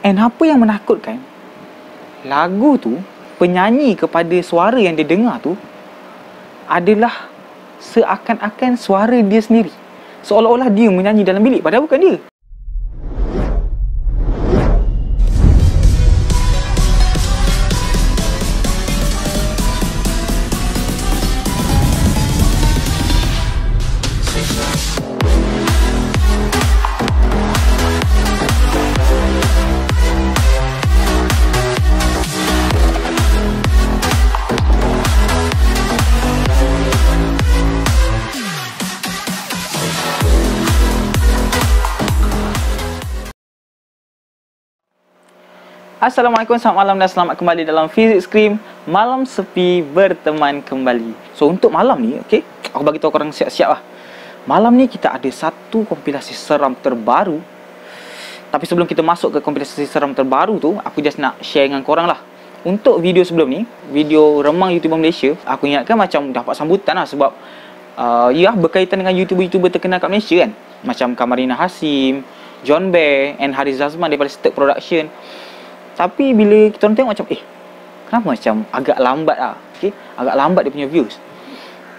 And apa yang menakutkan, lagu tu, penyanyi kepada suara yang dia dengar tu adalah seakan-akan suara dia sendiri. Seolah-olah dia menyanyi dalam bilik, padahal bukan dia. Assalamualaikum, selamat malam dan selamat kembali dalam Physics Cream Malam Sepi berteman kembali. So untuk malam ni, okay, aku bagi tahu korang siap-siap lah. Malam ni kita ada satu kompilasi seram terbaru. Tapi sebelum kita masuk ke kompilasi seram terbaru tu, aku just nak share dengan korang lah. Untuk video sebelum ni, video remang YouTuber Malaysia, aku ingatkan macam dapat sambutan lah. Sebab ya berkaitan dengan YouTuber-YouTuber terkenal kat Malaysia kan. Macam Kamarina Hasim, John Bear and Haris Zazman daripada Sturk Production. Tapi bila kita orang tengok macam kenapa macam agak lambat lah, okay? Agak lambat dia punya views.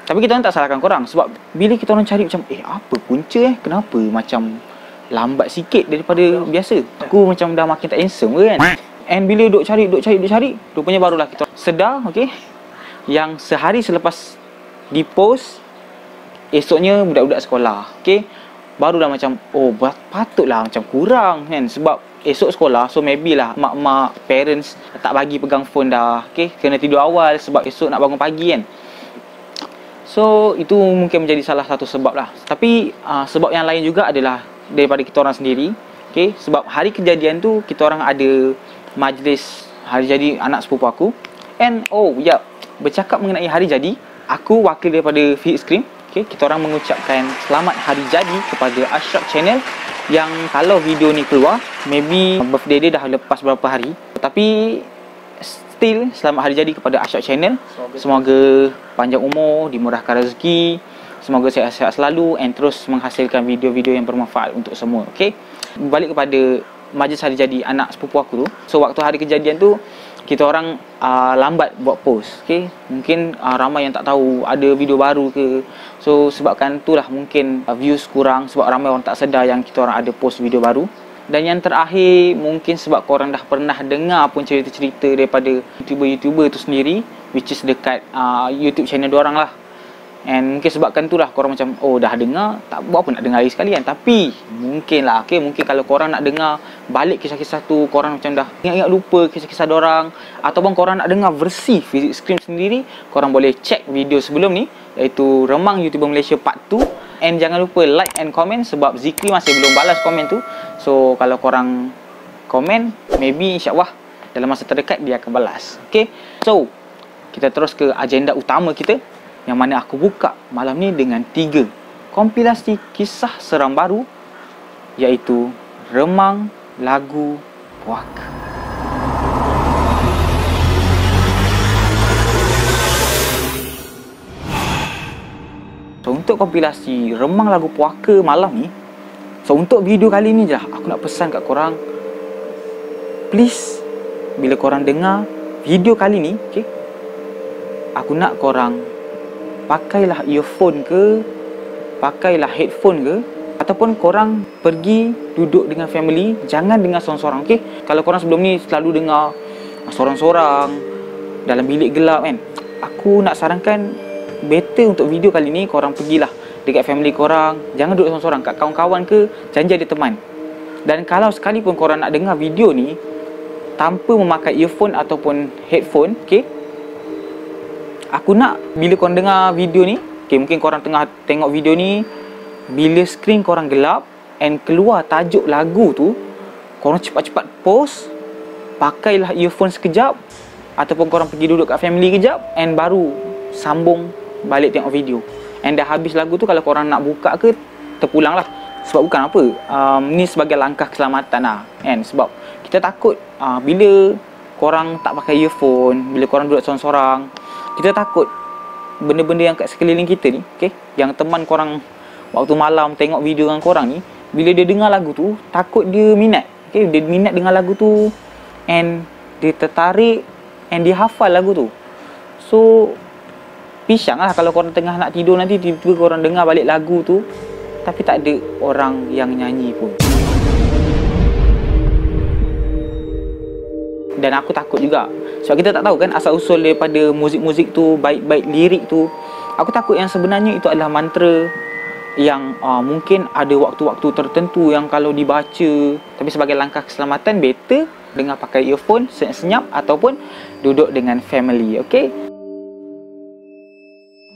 Tapi kita orang tak salahkan korang. Sebab bila kita orang cari macam apa punca kenapa macam lambat sikit daripada biasa. Aku macam dah makin tak handsome ke kan. And bila duk cari rupanya barulah kita sedar, okay, yang sehari selepas di post, esoknya budak-budak sekolah, okay, baru dah macam patutlah macam kurang kan. Sebab esok sekolah, so maybe lah mak-mak, parents tak bagi pegang phone dah, okay? Kena tidur awal sebab esok nak bangun pagi kan. So itu mungkin menjadi salah satu sebab lah. Tapi sebab yang lain juga adalah daripada kita orang sendiri, okay? Sebab hari kejadian tu kita orang ada majlis hari jadi anak sepupu aku. And bercakap mengenai hari jadi, aku wakil daripada Physics Cream, okay? Kita orang mengucapkan selamat hari jadi kepada Ashraf Channel, yang kalau video ni keluar, maybe birthday dia dah lepas berapa hari. Tapi still selamat hari jadi kepada Ashraf Channel. Semoga panjang umur, dimurahkan rezeki, semoga sihat-sihat selalu and terus menghasilkan video-video yang bermanfaat untuk semua, okay? Balik kepada majlis hari jadi anak sepupu aku tu. So waktu hari kejadian tu, kita orang lambat buat post, okay? Mungkin ramai yang tak tahu ada video baru ke. So sebabkan itulah mungkin views kurang, sebab ramai orang tak sedar yang kita orang ada post video baru. Dan yang terakhir, mungkin sebab korang dah pernah dengar pun cerita-cerita daripada YouTuber-YouTuber tu sendiri, which is dekat YouTube channel diorang lah. And mungkin sebabkan itulah korang macam dah dengar, tak buat apa nak dengar lagi sekalian. Tapi mungkin lah, okay, mungkin kalau korang nak dengar balik kisah-kisah tu, korang macam dah ingat-ingat lupa kisah-kisah dorang, ataupun korang nak dengar versi Physics Cream sendiri, korang boleh check video sebelum ni, iaitu Remang YouTuber Malaysia Part 2. And jangan lupa like and comment, sebab Zikri masih belum balas komen tu. So kalau korang komen, maybe insyaAllah dalam masa terdekat dia akan balas, okay? So kita terus ke agenda utama kita, yang mana aku buka malam ni dengan 3 kompilasi kisah seram baru, iaitu Remang Lagu Puaka. So untuk kompilasi Remang Lagu Puaka malam ni, so untuk video kali ni je aku nak pesan kat korang, please bila korang dengar video kali ni, okay, aku nak korang pakailah earphone ke, pakailah headphone ke, ataupun korang pergi duduk dengan family, jangan dengar sorang-sorang, okay? Kalau korang sebelum ni selalu dengar sorang-sorang dalam bilik gelap kan, aku nak sarankan better untuk video kali ni korang pergilah dekat family korang, jangan duduk sorang-sorang, kat kawan-kawan ke, janji ada teman. Dan kalau sekalipun korang nak dengar video ni tanpa memakai earphone ataupun headphone, okay, aku nak bila korang dengar video ni, okay, mungkin korang tengah tengok video ni, bila skrin korang gelap and keluar tajuk lagu tu, korang cepat-cepat pause, pakailah earphone sekejap, ataupun korang pergi duduk kat family kejap, and baru sambung balik tengok video. And dah habis lagu tu, kalau korang nak buka ke, terpulang lah. Sebab bukan apa, ni sebagai langkah keselamatan lah kan. Sebab kita takut bila korang tak pakai earphone, bila korang duduk sorang-sorang, kita takut benda-benda yang kat sekeliling kita ni, okay, yang teman korang waktu malam tengok video dengan korang ni, bila dia dengar lagu tu, takut dia minat Okay, dia minat dengan lagu tu, and dia tertarik, and dia hafal lagu tu. So pisang lah kalau korang tengah nak tidur nanti tiba-tiba korang dengar balik lagu tu tapi tak ada orang yang nyanyi pun. Dan aku takut juga sebab kita tak tahu kan asal usul daripada muzik-muzik tu, baik-baik lirik tu. Aku takut yang sebenarnya itu adalah mantra yang mungkin ada waktu-waktu tertentu yang kalau dibaca, tapi sebagai langkah keselamatan better dengar pakai earphone senyap-senyap ataupun duduk dengan family. Okay,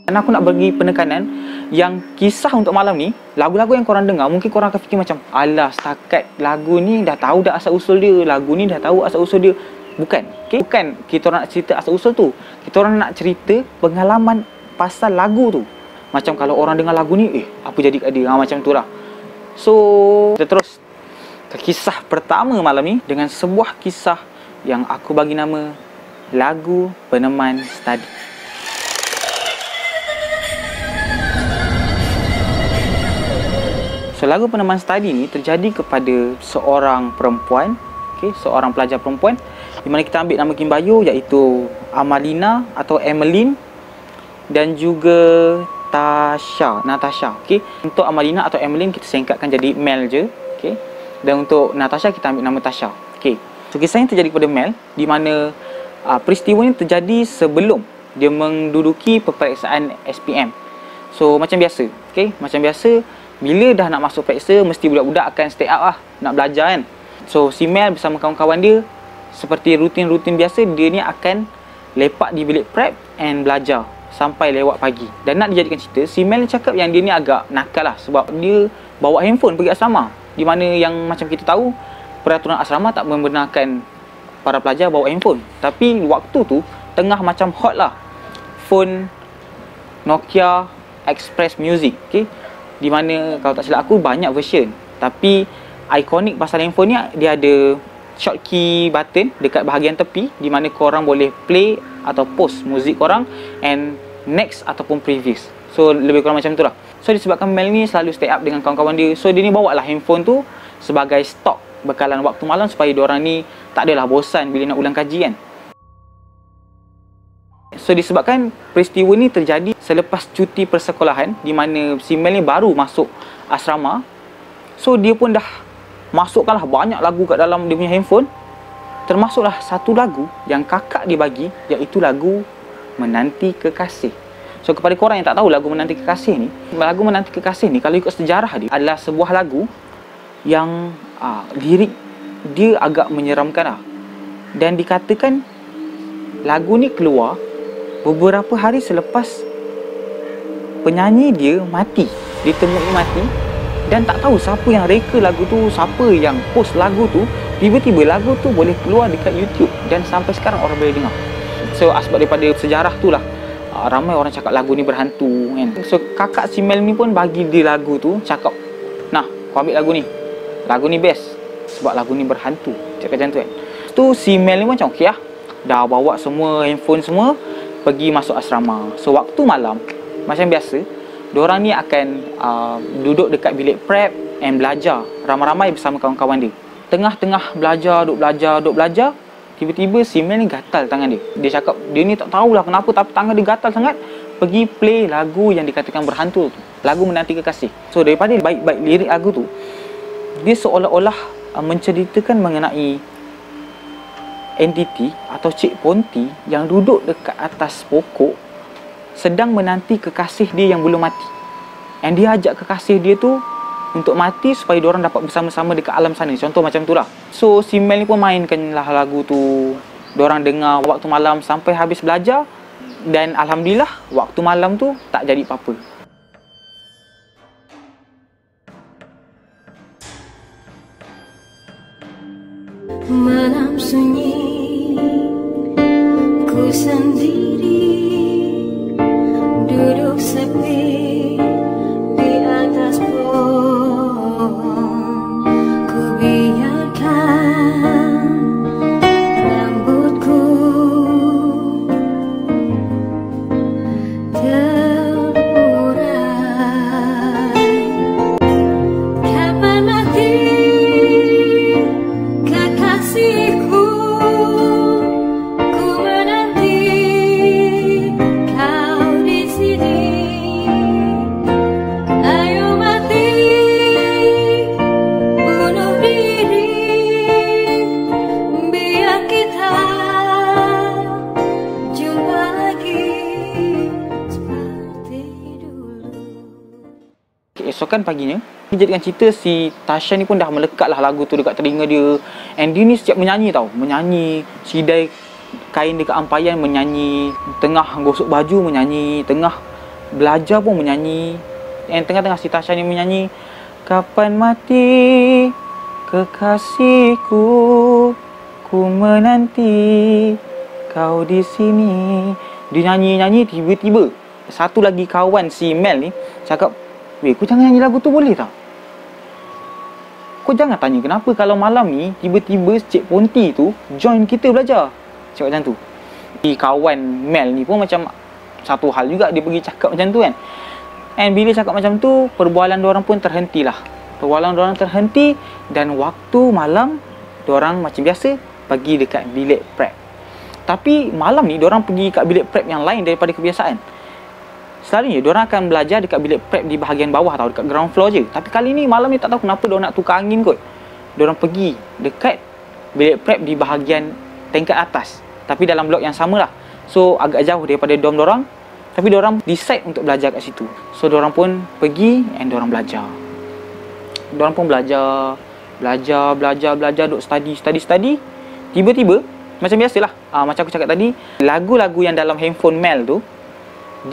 dan aku nak bagi penekanan yang kisah untuk malam ni, lagu-lagu yang korang dengar mungkin korang akan fikir macam, alah setakat lagu ni dah tahu dah asal usul dia, lagu ni dah tahu asal usul dia. Bukan, okay? Bukan kita orang nak cerita asal usul tu, kita orang nak cerita pengalaman pasal lagu tu. Macam kalau orang dengar lagu ni, apa jadi kat dia, macam tu lah. So kita terus ke kisah pertama malam ni dengan sebuah kisah yang aku bagi nama Lagu Peneman Study. So, lagu Peneman Study ni terjadi kepada seorang perempuan, okay, seorang pelajar perempuan di mana kita ambil nama Kimbayu iaitu Amalina atau Emmeline dan juga Natasha. Okay. Untuk Amalina atau Emmeline kita singkatkan jadi Mel je. Okay. Dan untuk Natasha kita ambil nama Tasha. Okay. So kisah ini terjadi kepada Mel di mana peristiwa ini terjadi sebelum dia menduduki peperiksaan SPM. So macam biasa, okay, macam biasa bila dah nak masuk periksa mesti budak-budak akan stay up lah nak belajar kan. So si Mel bersama kawan-kawan dia seperti rutin-rutin biasa, dia ni akan lepak di bilik prep and belajar sampai lewat pagi. Dan nak dijadikan cerita, si Mel ni cakap yang dia ni agak nakal lah sebab dia bawa handphone pergi asrama, di mana yang macam kita tahu peraturan asrama tak membenarkan para pelajar bawa handphone. Tapi waktu tu tengah macam hot lah phone Nokia Express Music, okay? Di mana kalau tak silap aku banyak version, tapi ikonik pasal handphone ni dia ada short key button dekat bahagian tepi di mana korang boleh play atau pause muzik korang and next ataupun previous. So lebih kurang macam tu lah. So disebabkan Mel ni selalu stay up dengan kawan-kawan dia, so dia ni bawa lah handphone tu sebagai stok bekalan waktu malam supaya diorang ni tak adalah bosan bila nak ulang kaji kan. So disebabkan peristiwa ni terjadi selepas cuti persekolahan di mana si Mel ni baru masuk asrama. So dia pun dah masukkanlah banyak lagu kat dalam dia punya handphone. Termasuklah satu lagu yang kakak dia bagi, iaitu lagu Menanti Kekasih. So kepada korang yang tak tahu lagu Menanti Kekasih ni, lagu Menanti Kekasih ni kalau ikut sejarah dia adalah sebuah lagu yang lirik dia agak menyeramkan lah. Dan dikatakan lagu ni keluar beberapa hari selepas penyanyi dia mati, ditemui mati, dan tak tahu siapa yang reka lagu tu, siapa yang post lagu tu. Tiba-tiba lagu tu boleh keluar dekat YouTube dan sampai sekarang orang boleh dengar. So sebab daripada sejarah tu lah ramai orang cakap lagu ni berhantu kan. So kakak si Mel ni pun bagi dia lagu tu, cakap, nah kau ambil lagu ni best sebab lagu ni berhantu, cakap macam tu kan. Tu si Mel ni macam okey lah, dah bawa semua handphone semua pergi masuk asrama. So waktu malam macam biasa, diorang ni akan duduk dekat bilik prep and belajar ramai-ramai bersama kawan-kawan dia. Tengah-tengah belajar, duk belajar, tiba-tiba si Mel ni gatal tangan dia. Dia cakap dia ni tak tahulah kenapa tapi tangan dia gatal sangat, pergi play lagu yang dikatakan berhantu tu, lagu Menanti Kekasih. So daripada baik-baik lirik lagu tu, dia seolah-olah menceritakan mengenai entiti atau Cik Ponti yang duduk dekat atas pokok sedang menanti kekasih dia yang belum mati. And dia ajak kekasih dia tu untuk mati supaya diorang dapat bersama-sama dekat alam sana. Contoh macam tu lah. So si Mel ni pun mainkanlah lagu tu, diorang dengar waktu malam sampai habis belajar. Dan alhamdulillah waktu malam tu tak jadi apa-apa. Malam sunyi, ku sendiri, duduk sepi di atas pohon. Ku biarkan rambutku terurai. Kapan mati keesokan paginya, jadikan cerita si Tasha ni pun dah melekat lah lagu tu dekat telinga dia. And dia ni setiap menyanyi tau, menyanyi, sidai kain dekat ampayan menyanyi, tengah gosok baju menyanyi, tengah belajar pun menyanyi. And tengah-tengah si Tasha ni menyanyi, kapan mati kekasihku, ku menanti kau di sini. Dia nyanyi-nyanyi, tiba-tiba satu lagi kawan si Mel ni cakap, weh, kau jangan nyanyi lagu tu boleh tak? Kau jangan tanya kenapa kalau malam ni tiba-tiba Cik Ponti tu join kita belajar. Cakap macam tu. Di kawan Mel ni pun macam satu hal juga, dia pergi cakap macam tu kan. And bila cakap macam tu, perbualan diorang pun terhentilah. Perbualan diorang terhenti dan waktu malam diorang macam biasa pergi dekat bilik prep. Tapi malam ni diorang pergi kat bilik prep yang lain daripada kebiasaan. Selalunya diorang akan belajar dekat bilik prep di bahagian bawah tau, dekat ground floor je. Tapi kali ni malam ni tak tahu kenapa diorang nak tukar angin kot. Diorang pergi dekat bilik prep di bahagian tingkat atas, tapi dalam blok yang sama lah. So agak jauh daripada dorm diorang. Tapi diorang decide untuk belajar kat situ. So diorang pun pergi and diorang belajar. Diorang pun belajar, duk study. Tiba-tiba macam biasalah, macam aku cakap tadi, lagu-lagu yang dalam handphone Mel tu,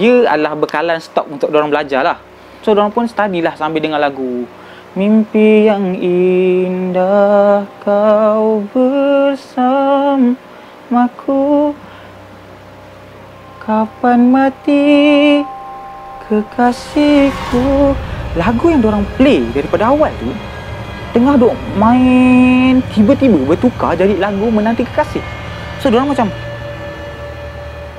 dia adalah bekalan stok untuk diorang belajar lah. So diorang pun study lah sambil dengar lagu. Mimpi yang indah kau bersamaku, kapan mati kekasihku. Lagu yang diorang play daripada awal tu, tengah duk main, tiba-tiba bertukar jadi lagu Menanti Kekasih. So diorang macam,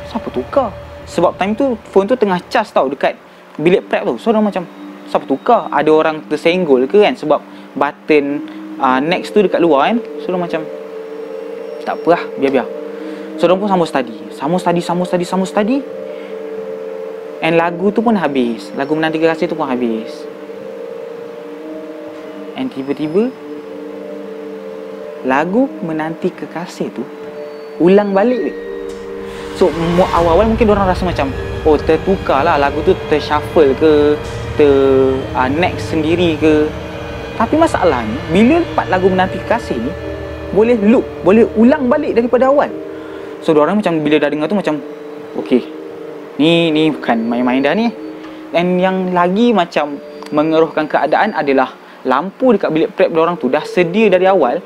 siapa tukar? Sebab time tu phone tu tengah charge tau dekat bilik prep tu. So diorang macam, siapa tukar? Ada orang tersenggol ke kan? Sebab button next tu dekat luar kan. So diorang macam, tak apa lah, biar-biar. So diorang pun sama study. And lagu tu pun habis. Lagu Menanti Kekasih tu pun habis. And tiba-tiba lagu Menanti Kekasih tu ulang balik. So awal-awal mungkin diorang rasa macam, oh tertukar lah, lagu tu tershuffle ke, next sendiri ke. Tapi masalahnya, bila part lagu Menanti Kekasih ni boleh loop, boleh ulang balik daripada awal. So diorang macam bila dah dengar tu macam, okay, ni bukan main-main dah ni. And yang lagi macam mengeruhkan keadaan adalah lampu dekat bilik prep diorang tu dah sedia dari awal,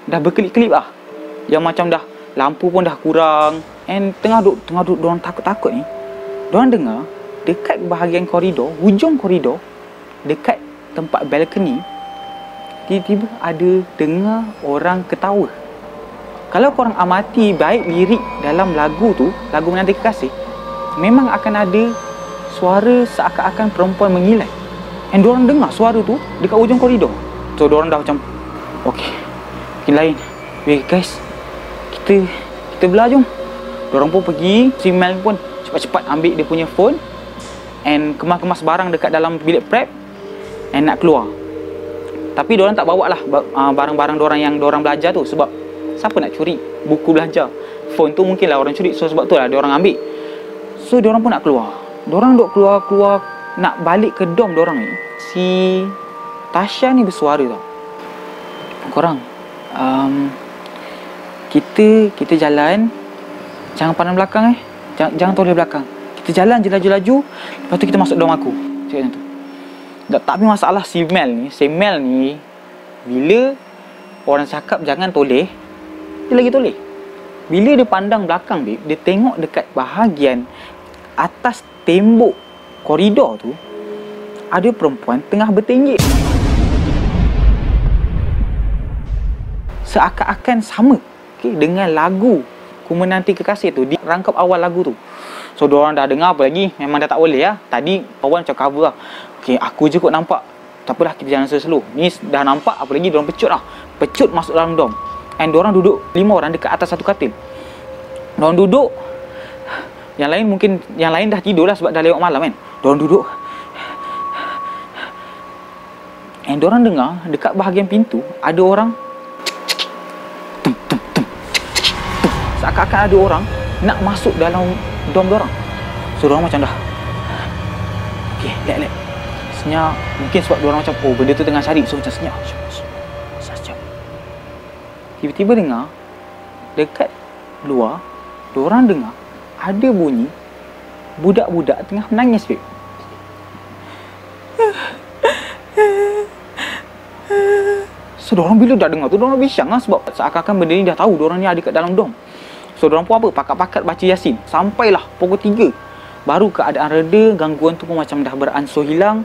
dah berkelip-kelip lah. Yang macam dah lampu pun dah kurang. And tengah duk diorang takut-takut ni, diorang dengar dekat bahagian koridor, hujung koridor, dekat tempat balcony, tiba-tiba ada dengar orang ketawa. Kalau korang amati baik lirik dalam lagu tu, lagu Menanti Kekasih, memang akan ada suara seakan-akan perempuan mengilai. And diorang dengar suara tu dekat ujung koridor. So diorang dah macam, okay, mungkin lain. Weh guys, kita belah jom. Diorang pun pergi, si Mel pun cepat-cepat ambil dia punya phone and kemas-kemas barang dekat dalam bilik prep and nak keluar. Tapi diorang tak bawa lah barang-barang diorang yang diorang belajar tu. Sebab siapa nak curi buku belajar? Phone tu mungkin lah orang curi. So sebab tu lah diorang ambil. So diorang pun nak keluar. Diorang duk keluar nak balik ke dorm diorang ni. Si Tasha ni bersuara tau, korang, kita jalan, jangan pandang belakang jangan toleh belakang. Kita jalan je laju-laju, lepas tu kita masuk dorm aku. Cakap macam tu. Tapi masalah si Mel ni bila orang cakap jangan toleh, dia lagi toleh. Bila dia pandang belakang dia tengok dekat bahagian atas tembok koridor tu ada perempuan tengah bertenggek. Seakan-akan sama, okay, dengan lagu Ku Menanti Kekasih tu, di rangkap awal lagu tu. So diorang dah dengar apa lagi, memang dah tak boleh lah. Tadi kawan macam cover lah, okay, aku je kot nampak, tak apalah kita jalan slow. Ni dah nampak, apa lagi diorang pecut lah. Pecut masuk dalam dorm. And diorang duduk 5 orang dekat atas satu katil. Diorang duduk, yang lain dah tidur lah sebab dah lewat malam kan. Diorang duduk, and diorang dengar dekat bahagian pintu ada orang, seakan-akan ada orang nak masuk dalam dorm diorang. So diorang macam dah, okay, let senyap. Mungkin sebab diorang macam, oh benda tu tengah cari, so macam senyap. Tiba-tiba dengar dekat luar, diorang dengar ada bunyi budak-budak tengah menangis, babe. So diorang bila dah dengar tu, diorang bisyang lah, sebab seakan-akan benda ni dah tahu diorang ni ada kat dalam dom. So diorang pun apa, pakat-pakat baca Yasin. Sampailah pukul 3 baru keadaan reda, gangguan tu pun macam dah beransur hilang.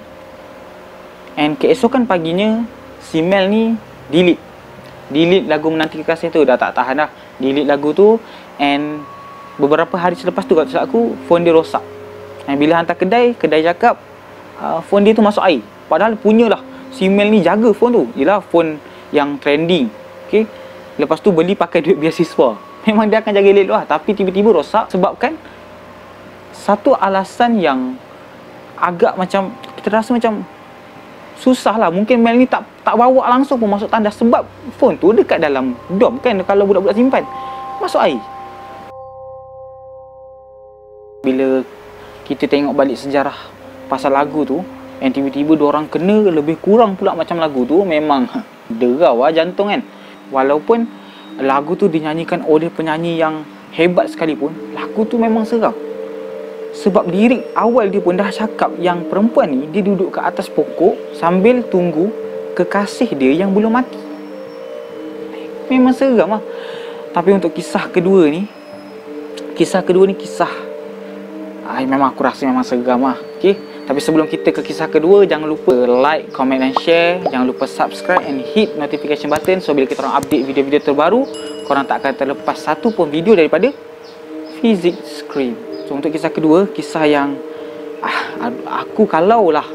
And keesokan paginya, si Mel ni delete lagu Menanti Kekasih tu. Dah tak tahan dah, delete lagu tu. And beberapa hari selepas tu, kat aku, phone dia rosak. And bila hantar kedai cakap phone dia tu masuk air. Padahal punyalah si Mel ni jaga phone tu. Yelah phone yang trending, okay? Lepas tu beli pakai duit beasiswa. Memang dia akan jaga elok lah. Tapi tiba-tiba rosak sebabkan satu alasan yang agak macam, kita rasa macam susah lah. Mungkin Mel ni tak bawa langsung pun masuk tandas, sebab phone tu dekat dalam dom kan, kalau budak-budak simpan, masuk air. Bila kita tengok balik sejarah pasal lagu tu, and tiba-tiba diorang kena lebih kurang pula macam lagu tu, memang derau lah jantung kan. Walaupun lagu tu dinyanyikan oleh penyanyi yang hebat sekalipun, lagu tu memang seram. Sebab lirik awal dia pun dah cakap yang perempuan ni, dia duduk kat atas pokok sambil tunggu kekasih dia yang belum mati. Memang seram lah. Tapi untuk kisah kedua ni memang aku rasa memang seram lah. Okay? Tapi sebelum kita ke kisah kedua, jangan lupa like, comment dan share. Jangan lupa subscribe and hit notification button. So bila kita orang update video-video terbaru, korang tak akan terlepas satu pun video daripada Physics Scream. So untuk kisah kedua, kisah yang aku kalaulah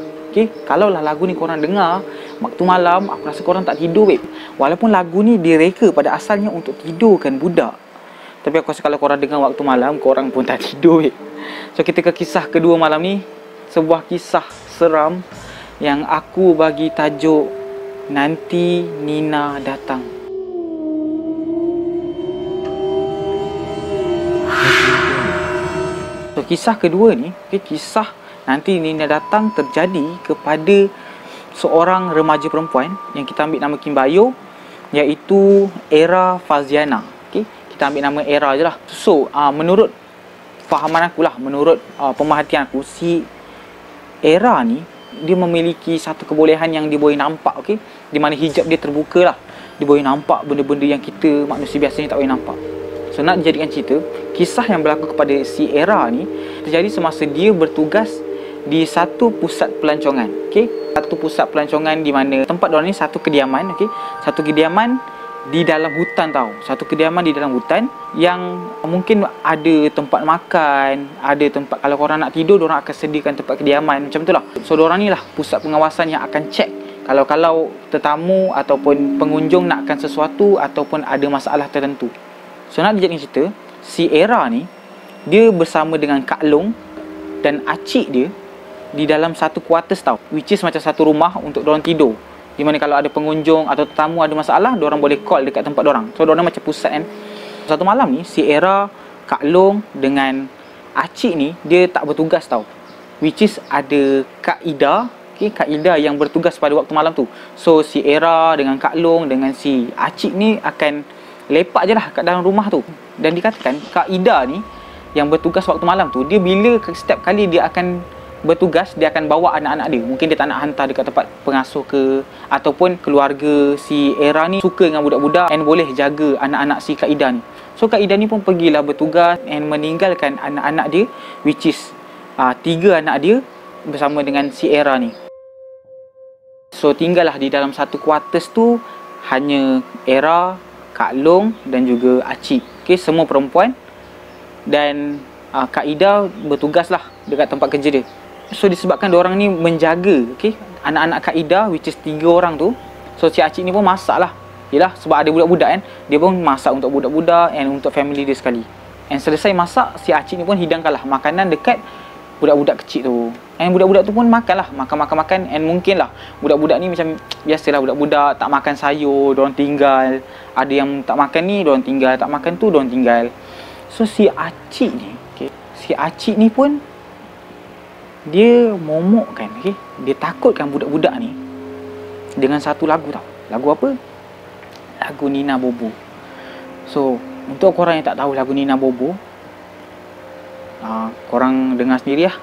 lagu ni korang dengar waktu malam, aku rasa korang tak tidur, babe. Walaupun lagu ni direka pada asalnya untuk tidurkan budak, tapi aku rasa kalau korang dengar waktu malam, korang pun tak tidur, babe. So kita ke kisah kedua malam ni. Sebuah kisah seram yang aku bagi tajuk Nanti Nina Datang. So kisah kedua ni, kisah Nanti Nina Datang terjadi kepada seorang remaja perempuan yang kita ambil nama Kimbayo, iaitu Era Faziana. Kita ambil nama Era je lah. So menurut fahaman aku lah, menurut pemerhatian aku, si Era ni dia memiliki satu kebolehan yang dia boleh nampak, okey, di mana hijab dia terbuka lah. Dia boleh nampak benda-benda yang kita manusia biasa ni tak boleh nampak. So nak dijadikan cerita, kisah yang berlaku kepada si Era ni terjadi semasa dia bertugas di satu pusat pelancongan, okey. Satu pusat pelancongan di mana tempat diorang ni satu kediaman, okey. Satu kediaman di dalam hutan tau. Satu kediaman di dalam hutan yang mungkin ada tempat makan, ada tempat kalau korang nak tidur, diorang akan sediakan tempat kediaman macam tu lah. So diorang ni lah pusat pengawasan yang akan cek kalau tetamu ataupun pengunjung nakkan sesuatu ataupun ada masalah tertentu. So nak dijadikan cerita, si Era ni dia bersama dengan Kak Long dan acik dia di dalam satu quarters tau, which is macam satu rumah untuk diorang tidur, di mana kalau ada pengunjung atau tetamu ada masalah, diorang boleh call dekat tempat diorang. So diorang macam pusat kan. Satu malam ni si Era, Kak Long dengan acik ni dia tak bertugas tau, which is ada Kak Ida, okay, Kak Ida yang bertugas pada waktu malam tu. So si Era dengan Kak Long dengan si acik ni akan lepak je lah kat dalam rumah tu. Dan dikatakan Kak Ida ni yang bertugas waktu malam tu, dia bila setiap kali dia akan bertugas, dia akan bawa anak-anak dia. Mungkin dia tak nak hantar dekat tempat pengasuh ke, ataupun keluarga si Era ni suka dengan budak-budak and boleh jaga anak-anak si Kak Ida ni. So Kak Ida ni pun pergilah bertugas and meninggalkan anak-anak dia, which is 3 anak dia bersama dengan si Era ni. So tinggallah di dalam satu quarters tu hanya Era, Kak Long dan juga acik. Okay, semua perempuan. Dan Kak Ida bertugas lah dekat tempat kerja dia. So disebabkan diorang ni menjaga, okay, anak-anak Kak Ida, which is 3 orang tu. So si acik ni pun masak lah. Yelah, sebab ada budak-budak kan, dia pun masak untuk budak-budak and untuk family dia sekali. And selesai masak, si acik ni pun hidangkanlah makanan dekat budak-budak kecil tu. And budak-budak tu pun makan lah, makan. And mungkin lah budak-budak ni macam biasalah, budak-budak tak makan sayur, diorang tinggal. Ada yang tak makan ni, diorang tinggal. Tak makan tu, diorang tinggal. So si acik ni, okay, si acik ni pun dia momokkan, okey, dia takutkan budak-budak ni dengan satu lagu tau. Lagu apa? Lagu Nina Bobo. So, untuk korang yang tak tahu lagu Nina Bobo, korang dengar sendiri lah.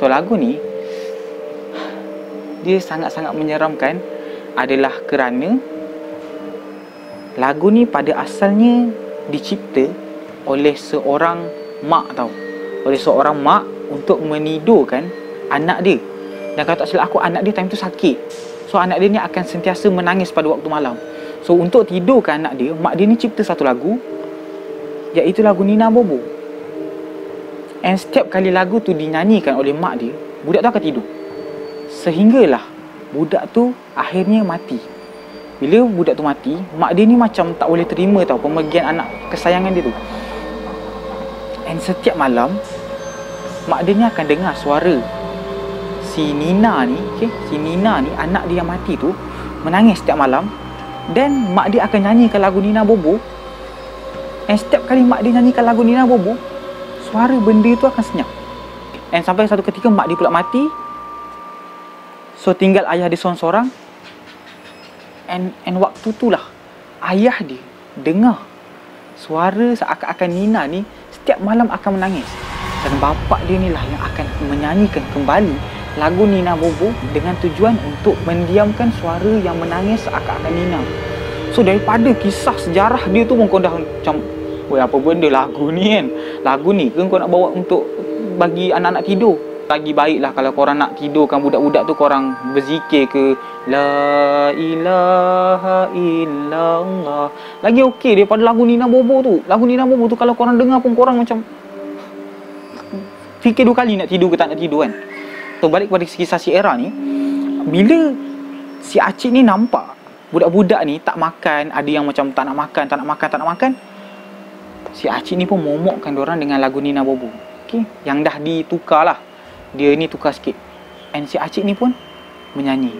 So, lagu ni dia sangat-sangat menyeramkan adalah kerana lagu ni pada asalnya dicipta oleh seorang mak tau. Oleh seorang mak untuk menidurkan anak dia. Dan kalau tak silap aku, anak dia time tu sakit. So, anak dia ni akan sentiasa menangis pada waktu malam. So, untuk tidurkan anak dia, mak dia ni cipta satu lagu, iaitu lagu Nina Bobo. And setiap kali lagu tu dinyanyikan oleh mak dia, budak tu akan tidur. Sehinggalah budak tu akhirnya mati. Bila budak tu mati, mak dia ni macam tak boleh terima tau pemergian anak kesayangan dia tu. And setiap malam, mak dia ni akan dengar suara si Nina ni, okay? Si Nina ni, anak dia yang mati tu, menangis setiap malam. Dan mak dia akan nyanyikan lagu Nina Bobo. And setiap kali mak dia nyanyikan lagu Nina Bobo, suara benda tu akan senyap. And sampai satu ketika mak dia pula mati. So, tinggal ayah dia seorang-seorang. And waktu tu lah ayah dia dengar suara seakan-akan Nina ni setiap malam akan menangis. Dan bapa dia ni lah yang akan menyanyikan kembali lagu Nina Bobo dengan tujuan untuk mendiamkan suara yang menangis seakan-akan Nina. So, daripada kisah sejarah dia tu pun kau dah macam, weh, apa benda lagu ni kan? Lagu ni kan kau nak bawa untuk bagi anak-anak tidur? Lagi baiklah kalau korang nak tidurkan budak-budak tu, korang berzikir ke La ilaha illallah. Lagi okey daripada lagu Nina Bobo tu. Lagu Nina Bobo tu kalau korang dengar pun korang macam fikir dua kali nak tidur ke tak nak tidur kan. So, balik kepada kisah si Era ni, bila si Acik ni nampak budak-budak ni tak makan, ada yang macam tak nak makan, si Acik ni pun momokkan diorang dengan lagu Nina Bobo. Okay? Yang dah ditukar lah. Dia ni tukar sikit. And si Acik ni pun menyanyi.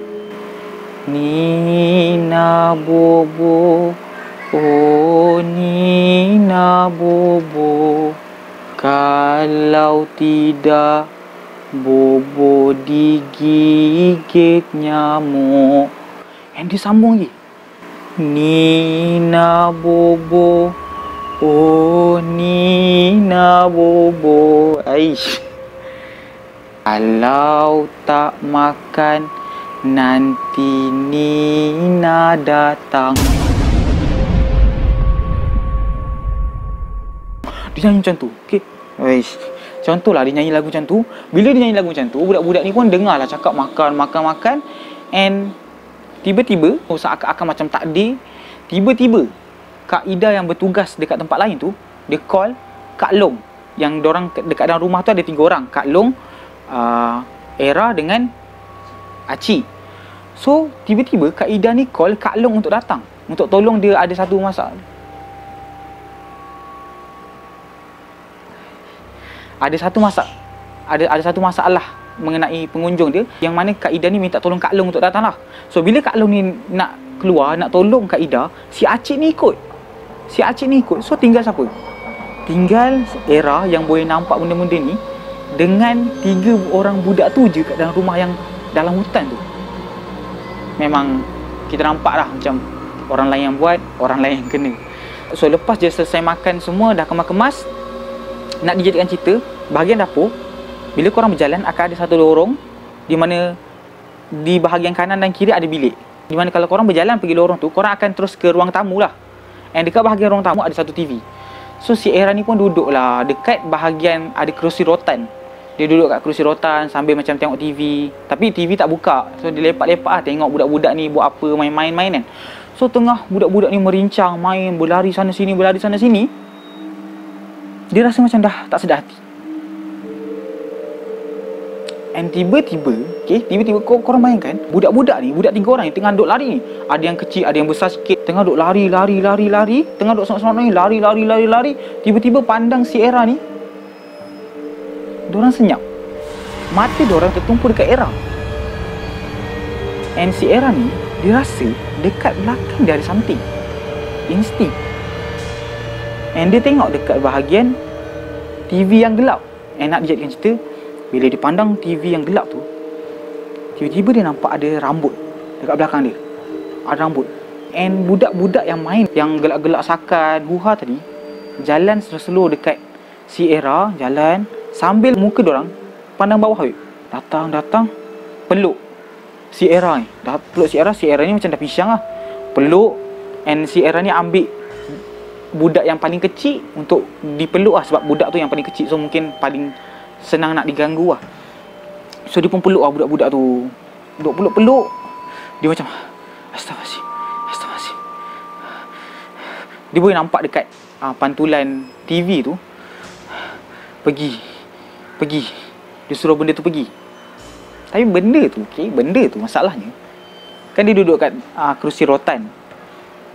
Nina Bobo, oh Nina Bobo, kalau tidak Bobo digigit nyamuk. And dia sambung lagi. Nina Bobo, oh Nina Bobo, aish, kalau tak makan nanti Nina datang. Dia nyanyi macam tu, okay? Aish, macam tu lah dia nyanyi lagu macam tu. Bila dia nyanyi lagu macam tu, budak-budak ni pun dengar lah cakap makan. And tiba-tiba, seakan-akan macam takdir, tiba-tiba Kak Ida yang bertugas dekat tempat lain tu, dia call Kak Long. Yang dorang dekat dalam rumah tu ada 3 orang. Kak Long, Era dengan Acik. So, tiba-tiba Kak Ida ni call Kak Long untuk datang, untuk tolong dia ada satu masalah. Ada satu masalah mengenai pengunjung dia, yang mana Kak Ida ni minta tolong Kak Long untuk datang lah. So, bila Kak Long ni nak keluar, nak tolong Kak Ida, si Acik ni ikut. So, tinggal siapa? Tinggal Era yang boleh nampak benda-benda ni dengan 3 orang budak tu je kat dalam rumah yang dalam hutan tu. Memang kita nampak lah macam orang lain yang buat, orang lain yang kena. So, lepas je selesai makan semua, dah kemas-kemas, nak dijadikan cerita, bahagian dapur, bila korang berjalan akan ada satu lorong di mana di bahagian kanan dan kiri ada bilik. Di mana kalau korang berjalan pergi lorong tu, korang akan terus ke ruang tamu lah. And dekat bahagian ruang tamu ada satu TV. So, si Era ni pun duduk lah dekat bahagian ada kerusi rotan. Dia duduk kat kerusi rotan sambil macam tengok TV. Tapi TV tak buka. So, dia lepak-lepak lah tengok budak-budak ni buat apa, main-main kan. So tengah budak-budak ni merincang, main, berlari sana sini, dia rasa macam dah tak sedar hati. And tiba-tiba, korang bayangkan, budak-budak ni, budak 3 orang ni tengah duk lari ni. Ada yang kecil, ada yang besar sikit, tengah duk lari, tengah duk semak-semak ni, lari. Tiba-tiba pandang si Era ni, diorang senyap. Mata diorang tertumpu dekat Era. And si Era ni, dia rasa dekat belakang dia ada something. Insting. And dia tengok dekat bahagian TV yang gelap. And nak dijadikan cerita, bila dia pandang TV yang gelap tu, tiba-tiba dia nampak ada rambut dekat belakang dia. Ada rambut. And budak-budak yang main, yang gelak-gelak sakan, huha tadi, jalan slow-slow dekat si Era, jalan sambil muka diorang pandang bawah. Datang, peluk si Era ni. Dah peluk si Era ni macam dah pisang lah. Peluk. And si Era ni ambil budak yang paling kecil untuk dipeluk lah. Sebab budak tu yang paling kecil, so mungkin paling senang nak diganggu lah. So dia pun peluk lah budak-budak tu. Duk peluk-peluk. Dia macam Astaghfirullahaladzim. Dia boleh nampak dekat pantulan TV tu, Pergi. Dia suruh benda tu pergi. Tapi benda tu masalahnya, kan dia duduk kat kerusi rotan.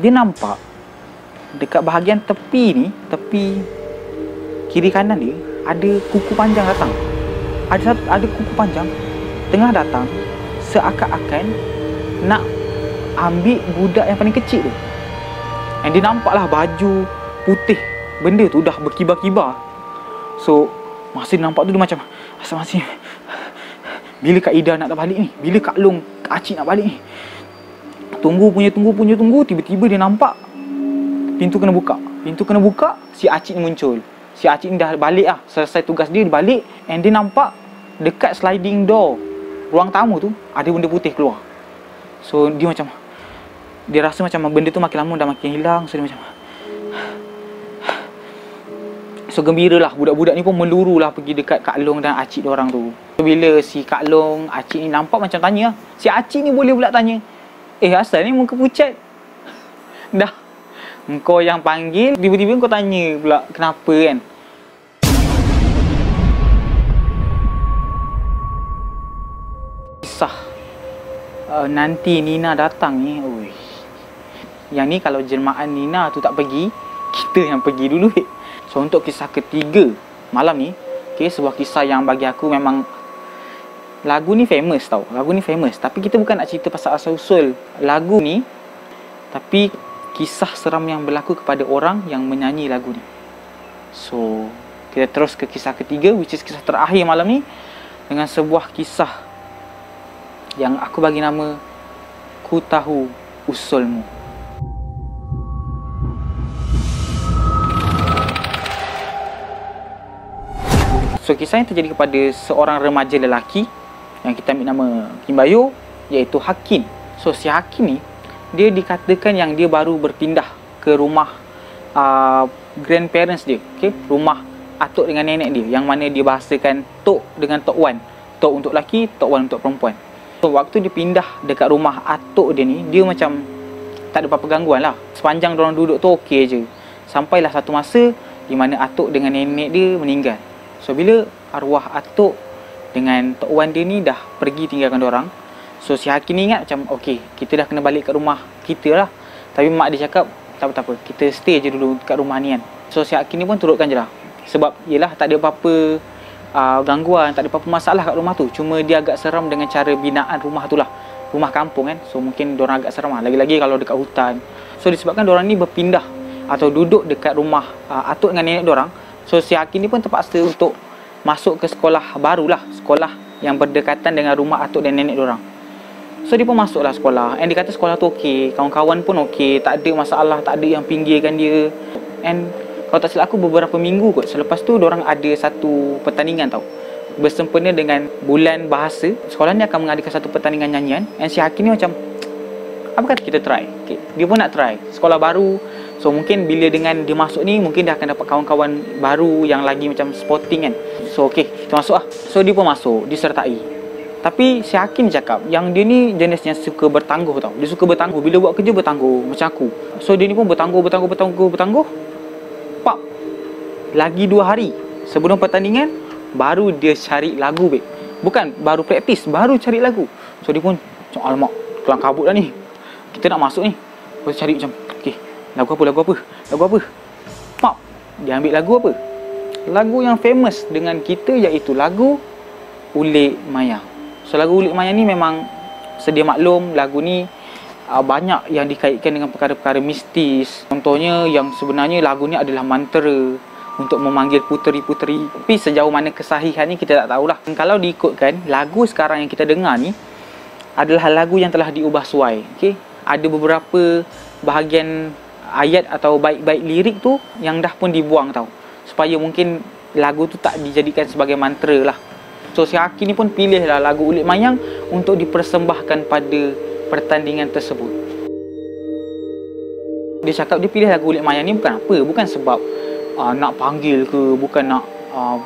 Dia nampak dekat bahagian tepi kiri kanan dia ada kuku panjang datang. Ada kuku panjang tengah datang, seakan-akan nak ambil budak yang paling kecil tu. And dia nampaklah baju putih, benda tu dah berkibar-kibar. So masa dia nampak tu, dia macam Astaghfirullahaladzim, bila Kak Ida nak balik ni? Bila Kak Long, Kak Acik nak balik ni? Tunggu. Tiba-tiba dia nampak pintu kena buka. Si Acik ni muncul. Si Acik ni dah balik lah, selesai tugas dia balik. And dia nampak dekat sliding door ruang tamu tu ada benda putih keluar. So dia rasa macam benda tu makin lama dah makin hilang. So dia macam gembira lah. Budak-budak ni pun meluru lah pergi dekat Kak Long dan Acik diorang tu. Bila si Kak Long, Acik ni nampak macam tanya lah. Si Acik ni boleh pula tanya, asal ni muka pucat? Dah engkau yang panggil, tiba-tiba kau tanya pula kenapa kan. Kisah nanti Nina datang ni, yang ni kalau jelmaan Nina tu tak pergi, kita yang pergi dulu. So untuk kisah ketiga malam ni, sebuah kisah yang bagi aku memang, lagu ni famous tau. Tapi kita bukan nak cerita pasal asal-usul lagu ni, tapi kisah seram yang berlaku kepada orang yang menyanyi lagu ni. So kita terus ke kisah ketiga, which is kisah terakhir malam ni, dengan sebuah kisah yang aku bagi nama Ku Tahu Usulmu. So kisah yang terjadi kepada seorang remaja lelaki yang kita ambil nama Kimbayo, iaitu Hakim. So si Hakim ni, dia dikatakan yang dia baru berpindah ke rumah grandparents dia, rumah atuk dengan nenek dia, yang mana dia bahasakan Tok dengan Tok Wan. Tok untuk lelaki, Tok Wan untuk perempuan. So waktu dia pindah dekat rumah atuk dia ni, dia macam tak ada apa-apa gangguan lah. Sepanjang diorang duduk tu okey je. Sampailah satu masa di mana atuk dengan nenek dia meninggal. So bila arwah atuk dengan Tok Wan dia ni dah pergi tinggalkan diorang, so si Hakim ni ingat macam okey, kita dah kena balik kat rumah kita lah. Tapi mak dia cakap tak apa, kita stay je dulu kat rumah ni kan. So si Hakim ni pun turutkan je lah. Sebab yelah tak ada apa-apa gangguan, tak ada apa-apa masalah kat rumah tu. Cuma dia agak seram dengan cara binaan rumah tu lah. Rumah kampung kan, so mungkin diorang agak seram lah. Lagi-lagi kalau dekat hutan. So disebabkan diorang ni berpindah atau duduk dekat rumah atuk dengan nenek diorang, so si Hakim ni pun terpaksa untuk masuk ke sekolah baru lah. Sekolah yang berdekatan dengan rumah atuk dan nenek diorang. So dia pun masuk lah sekolah. And dia kata sekolah tu okey, kawan-kawan pun okey, tak ada masalah, tak ada yang pinggirkan dia. And kalau tak silap aku, beberapa minggu kot selepas tu diorang ada satu pertandingan tau, bersempena dengan bulan bahasa. Sekolah ni akan mengadakan satu pertandingan nyanyian. And si Hakim ni macam, apa kata kita try? Dia pun nak try. Sekolah baru, so mungkin bila dengan dia masuk ni, mungkin dia akan dapat kawan-kawan baru yang lagi macam sporting kan. So okey, kita masuk lah. So dia pun masuk, disertai. Tapi si Hakim cakap yang dia ni jenisnya suka bertangguh tau. Dia suka bertangguh. Bila buat kerja bertangguh macam aku. So dia ni pun bertangguh. Pap. Lagi 2 hari sebelum pertandingan baru dia cari lagu, babe. Bukan baru praktis, baru cari lagu. So dia pun macam, alamak, kelang kabut dah ni. Kita nak masuk ni. Lepas cari macam, okey, lagu apa? Pap. Dia ambil lagu apa? Lagu yang famous dengan kita iaitu lagu Ulik Mayang. So lagu Ulik Mayang ni memang sedia maklum, lagu ni banyak yang dikaitkan dengan perkara-perkara mistis. Contohnya yang sebenarnya lagu ni adalah mantra untuk memanggil puteri-puteri. Tapi sejauh mana kesahihannya kita tak tahulah. Kalau diikutkan, lagu sekarang yang kita dengar ni adalah lagu yang telah diubah suai. Okay? Ada beberapa bahagian ayat atau bait-bait lirik tu yang dah pun dibuang tau. Supaya mungkin lagu tu tak dijadikan sebagai mantra lah. So si Hakim ni pun pilihlah lagu Ulik Mayang untuk dipersembahkan pada pertandingan tersebut. Dia cakap dia pilih lagu Ulik Mayang ni bukan apa, bukan sebab nak panggil ke, bukan nak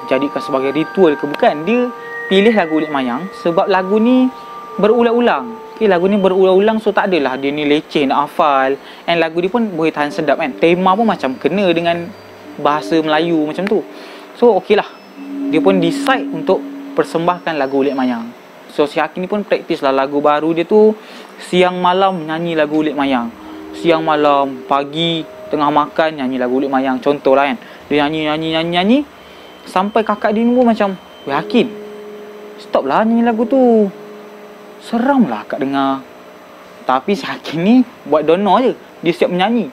jadikan sebagai ritual ke, bukan. Dia pilih lagu Ulik Mayang sebab lagu ni berulang-ulang. Okay, lagu ni berulang-ulang, so tak adalah dia ni leceh nak hafal. And lagu dia pun boleh tahan sedap kan. Tema pun macam kena dengan bahasa Melayu macam tu. So okey lah, dia pun decide untuk persembahkan lagu Ulik Mayang. So si Hakim ni pun praktis lah lagu baru dia tu. Siang malam nyanyi lagu Ulik Mayang, siang malam, pagi, tengah makan nyanyi lagu Ulik Mayang. Contoh lah kan, dia nyanyi sampai kakak dia ni pun macam, weh Hakim, stop lah nyanyi lagu tu, seram lah akak dengar. Tapi si Hakim ni buat dono je. Dia siap menyanyi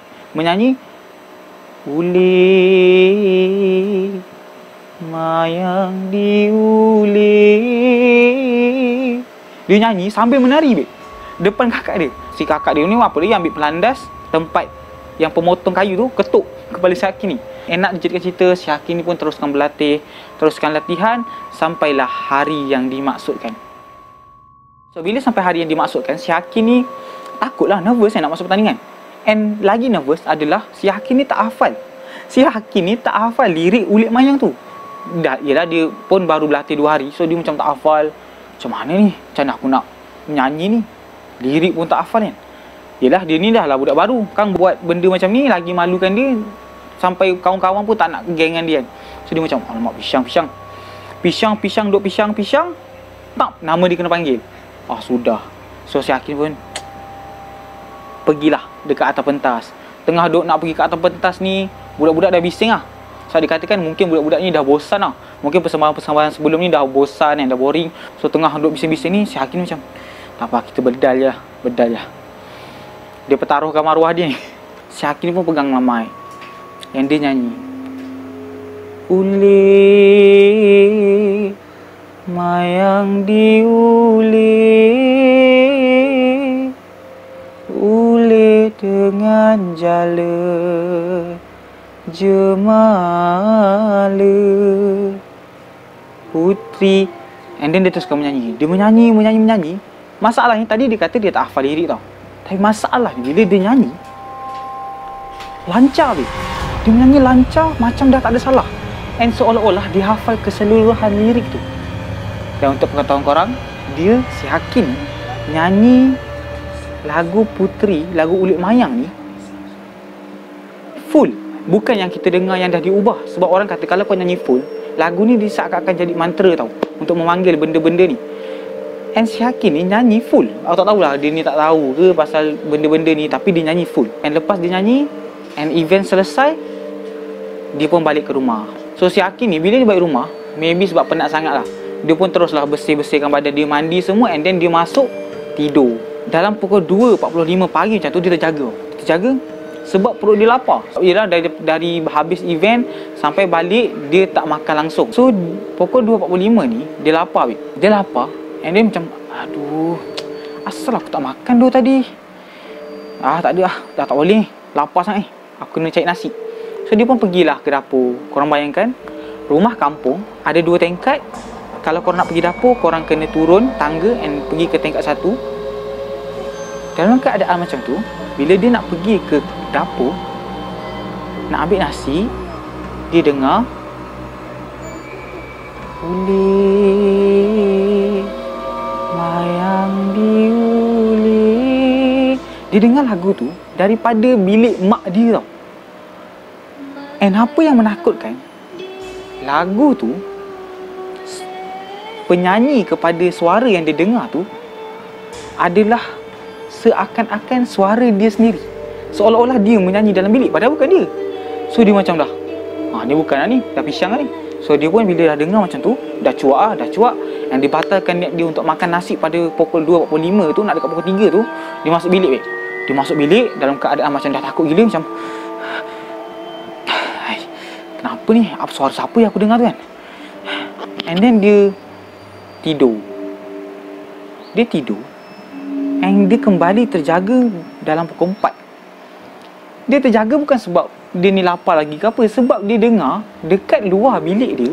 Ulik Mayang diulik. Dia nyanyi sambil menari, babe, depan kakak dia. Si kakak dia ni apa dia ambil pelandas tempat yang pemotong kayu tu, ketuk kepala si Hakim ni. Enak dijadikan cerita, si Hakim ni pun teruskan berlatih, teruskan latihan sampailah hari yang dimaksudkan. So bila sampai hari yang dimaksudkan, si Hakim ni takutlah, nervous nak masuk pertandingan. And lagi nervous adalah si Hakim ni tak hafal. Si Hakim ni tak hafal lirik Ulik Mayang tu. Yelah dia pun baru berlatih 2 hari. So dia macam tak hafal. Macam mana ni? Macam mana aku nak menyanyi ni? Lirik pun tak hafal kan? Yelah dia ni dah lah budak baru. Kan buat benda macam ni lagi malukan dia. Sampai kawan-kawan pun tak nak geng dengan dia kan. So dia macam, alamak, pisang. Tak, nama dia kena panggil. Sudah. So si Hakim pun pergilah dekat atas pentas. Tengah duk nak pergi ke atas pentas ni, budak-budak dah bising lah. So dikatakan mungkin budak-budak ni dah bosan lah. Mungkin persembahan-persembahan sebelum ni dah bosan dah boring. So tengah duk bising-bising ni, si Hakim macam, tak apa, kita bedal je. Dia pertaruhkan maruah dia ni. Si Hakim pun pegang mic yang dia nyanyi, Ulik Mayang diulik, ulik dengan jala jemala putri. And then dia teruskan menyanyi. Dia menyanyi. Masalahnya tadi dia kata dia tak hafal lirik tau. Tapi masalahnya bila dia nyanyi lancar, babe. Dia menyanyi lancar macam dah tak ada salah. And seolah-olah dia hafal keseluruhan lirik tu. Dan untuk pengetahuan korang, dia, si Hakim, nyanyi lagu Puteri, lagu Ulik Mayang ni full. Bukan yang kita dengar yang dah diubah. Sebab orang kata kalau kau nyanyi full, lagu ni disangka akan jadi mantra tau, untuk memanggil benda-benda ni. And si Hakim ni nyanyi full. Aku tak tahulah dia ni tak tahu ke pasal benda-benda ni, tapi dia nyanyi full. And lepas dia nyanyi, and event selesai, dia pun balik ke rumah. So si Hakim ni bila dia balik rumah, maybe sebab penat sangat lah, dia pun teruslah bersih-bersihkan badan dia, mandi semua. And then dia masuk tidur. Dalam pukul 2.45 pagi macam tu dia terjaga sebab perut dia lapar. Yelah dari habis event sampai balik dia tak makan langsung. So pukul 2.45 ni dia lapar, babe. Dia lapar. And then macam, aduh, asal aku tak makan dulu tadi. Tak ada lah, dah tak boleh, lapar sangat aku kena cari nasi. So dia pun pergilah ke dapur. Korang bayangkan, rumah kampung ada 2 tingkat. Kalau korang nak pergi dapur, korang kena turun tangga and pergi ke tingkat 1. Dalam keadaan macam tu, bila dia nak pergi ke dapur nak ambil nasi, dia dengar Ulik Dia dengar lagu tu daripada bilik mak dia tau. And apa yang menakutkan, lagu tu, penyanyi kepada suara yang dia dengar tu adalah seakan-akan suara dia sendiri. Seolah-olah dia menyanyi dalam bilik, padahal bukan dia. So dia macam dah, ni bukan lah ni, dah pisang lah ni. So dia pun bila dah dengar macam tu, dah cuak. And dia batalkan niat dia untuk makan nasi pada pukul 2.45 tu, nak dekat pukul 3 tu, dia masuk bilik weh. Dia masuk bilik dalam keadaan macam dah takut gila, macam kenapa ni? Apa suara siapa yang aku dengar tu kan? And then dia tidur. And dia kembali terjaga dalam pukul 4. Dia terjaga bukan sebab dia ni lapar lagi ke apa. Sebab dia dengar dekat luar bilik dia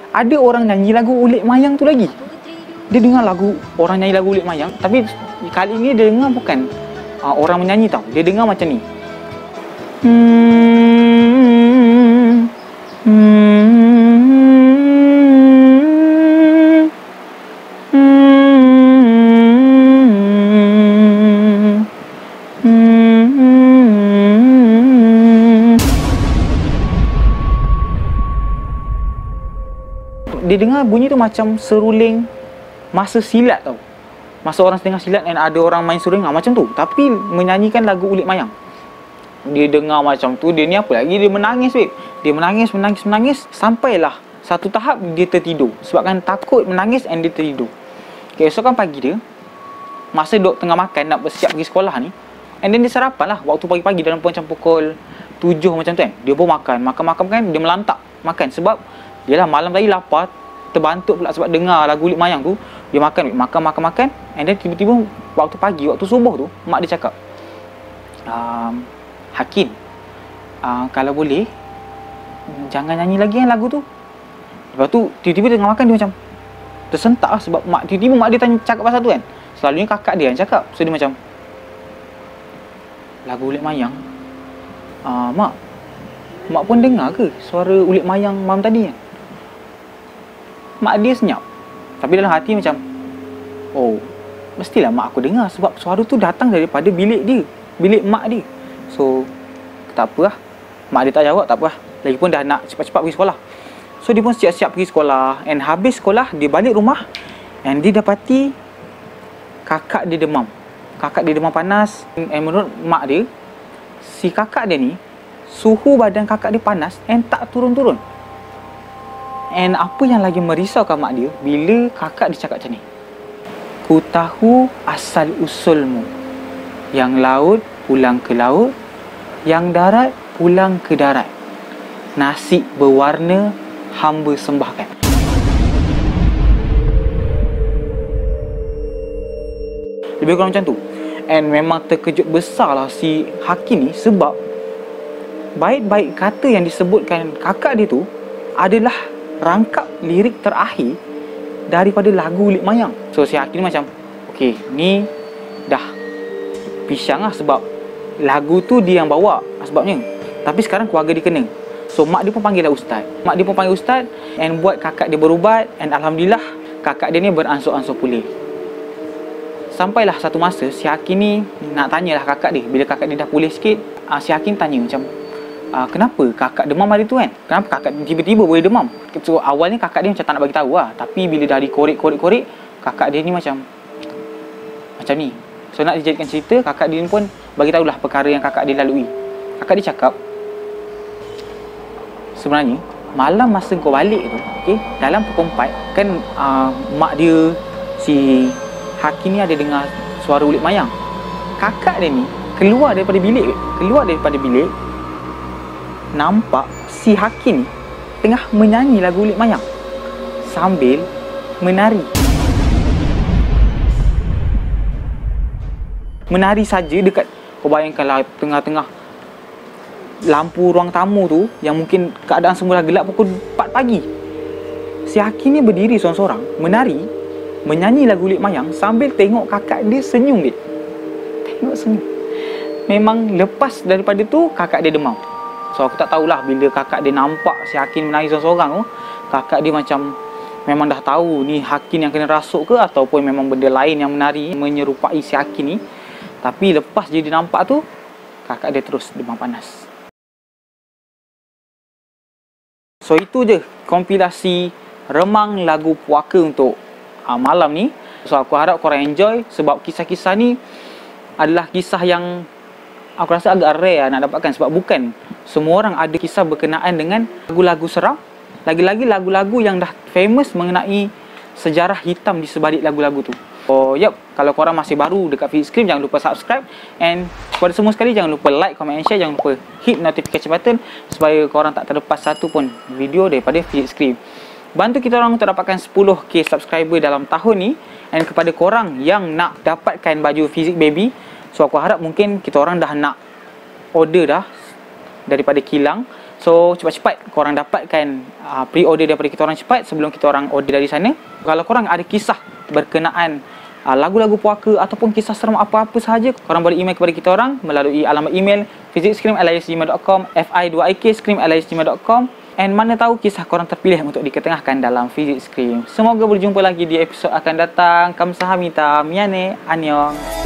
ada orang nyanyi lagu Ulik Mayang tu lagi. Dia dengar orang nyanyi lagu Ulik Mayang. Tapi kali ni dia dengar bukan orang menyanyi tau. Dia dengar macam ni. Dia dengar bunyi tu macam seruling masa silat tau. Masa orang setengah silat dan ada orang main seruling macam tu, tapi menyanyikan lagu Ulik Mayang. Dia dengar macam tu, dia ni apa lagi, dia menangis babe. Dia menangis sampailah satu tahap dia tertidur. Sebabkan takut menangis and dia tertidur. Okay, esokan pagi dia, masa duk tengah makan nak bersiap pergi sekolah ni, and then dia sarapan lah waktu pagi-pagi dalam macam pukul 7 macam tu kan. Dia pun makan kan, dia melantak makan sebab yalah malam tadi lapar, terbantuk pula sebab dengar lagu Ulik Mayang tu. Dia makan, and then tiba-tiba waktu pagi, waktu subuh tu, mak dia cakap, Hakim, kalau boleh jangan nyanyi lagi kan lagu tu. Lepas tu tiba-tiba tengah makan dia macam tersentak lah sebab tiba-tiba mak dia cakap pasal tu kan. Selalunya kakak dia yang cakap. So dia macam, lagu Ulik Mayang, mak pun dengar ke suara Ulik Mayang malam tadi kan? Mak dia senyap, tapi dalam hati macam, oh, mestilah mak aku dengar sebab suara tu datang daripada bilik dia, bilik mak dia. So tak apa lah, mak dia tak jawab, tak apa lah. Lagipun dah nak cepat-cepat pergi sekolah. So dia pun siap-siap pergi sekolah. And habis sekolah, dia balik rumah, and dia dapati kakak dia demam. Kakak dia demam panas. And menurut mak dia, si kakak dia ni, suhu badan kakak dia panas and tak turun-turun. And apa yang lagi merisaukan mak dia, bila kakak dia cakap macam ni, ku tahu asal usulmu, yang laut pulang ke laut, yang darat pulang ke darat, nasi berwarna hamba sembahkan. Lebih kurang macam tu. And memang terkejut besar lah si Hakim ni sebab baik-baik kata yang disebutkan kakak dia tu adalah rangkap lirik terakhir daripada lagu Ulik Mayang. So si Hakim macam, okay, ni dah pisang lah sebab lagu tu dia yang bawa sebabnya. Tapi sekarang keluarga dia kena. So mak dia pun panggil lah ustaz. Mak dia pun panggil ustaz and buat kakak dia berubat. And Alhamdulillah kakak dia ni beransur-ansur pulih. Sampailah satu masa si Hakim ni nak tanyalah kakak dia. Bila kakak dia dah pulih sikit, si Hakim tanya macam, kenapa kakak demam hari tu kan? Kenapa kakak tiba-tiba boleh demam? So awalnya kakak dia macam tak nak bagi tahu lah. Tapi bila dah dikorek-korek, kakak dia ni macam ni. So nak dijadikan cerita, kakak dia ni pun bagi tahulah perkara yang kakak dia lalui. Kakak dia cakap, sebenarnya malam masa kau balik tu, okay, dalam pukul 4 kan, mak dia si Hakim ni ada dengar suara Ulik Mayang. Kakak dia ni keluar daripada bilik, nampak si Hakim ni tengah menyanyi lagu Ulik Mayang sambil menari. Menari saja dekat, kau bayangkanlah tengah-tengah lampu ruang tamu tu yang mungkin keadaan semula gelap pukul 4 pagi. Si Hakim ni berdiri seorang-seorang menari, menyanyi lagu Ulik Mayang sambil tengok kakak dia senyum dia. Tengok senyum. Memang lepas daripada tu kakak dia demam. So aku tak tahulah bila kakak dia nampak si Hakim menari seorang-seorang tu, kakak dia macam memang dah tahu ni Hakim yang kena rasuk ke ataupun memang benda lain yang menari menyerupai si Hakim ni. Tapi lepas je dia nampak tu, kakak dia terus demam panas. So itu je kompilasi remang lagu puaka untuk malam ni. So aku harap korang enjoy, sebab kisah-kisah ni adalah kisah yang aku rasa agak rare nak dapatkan, sebab bukan semua orang ada kisah berkenaan dengan lagu-lagu seram. Lagi-lagi lagu-lagu yang dah famous mengenai sejarah hitam di sebalik lagu-lagu tu. Oh, kalau korang masih baru dekat Physics Cream, jangan lupa subscribe. And kepada semua sekali, jangan lupa like, comment and share. Jangan lupa hit notification button supaya korang tak terlepas satu pun video daripada Physics Cream. Bantu kita orang untuk dapatkan 10k subscriber dalam tahun ni. And kepada korang yang nak dapatkan baju Physics Baby, so aku harap mungkin kita orang dah nak order dah daripada kilang. So cepat-cepat korang dapatkan pre-order daripada kita orang cepat sebelum kita orang order dari sana. Kalau korang ada kisah berkenaan lagu-lagu puaka ataupun kisah seram apa-apa sahaja, korang boleh email kepada kita orang melalui alamat email physicscream@gmail.com, fi2ik@gmail.com. And mana tahu kisah korang terpilih untuk diketengahkan dalam Physics Cream. Semoga berjumpa lagi di episod akan datang. Kamsahamnida, miane, annyeong.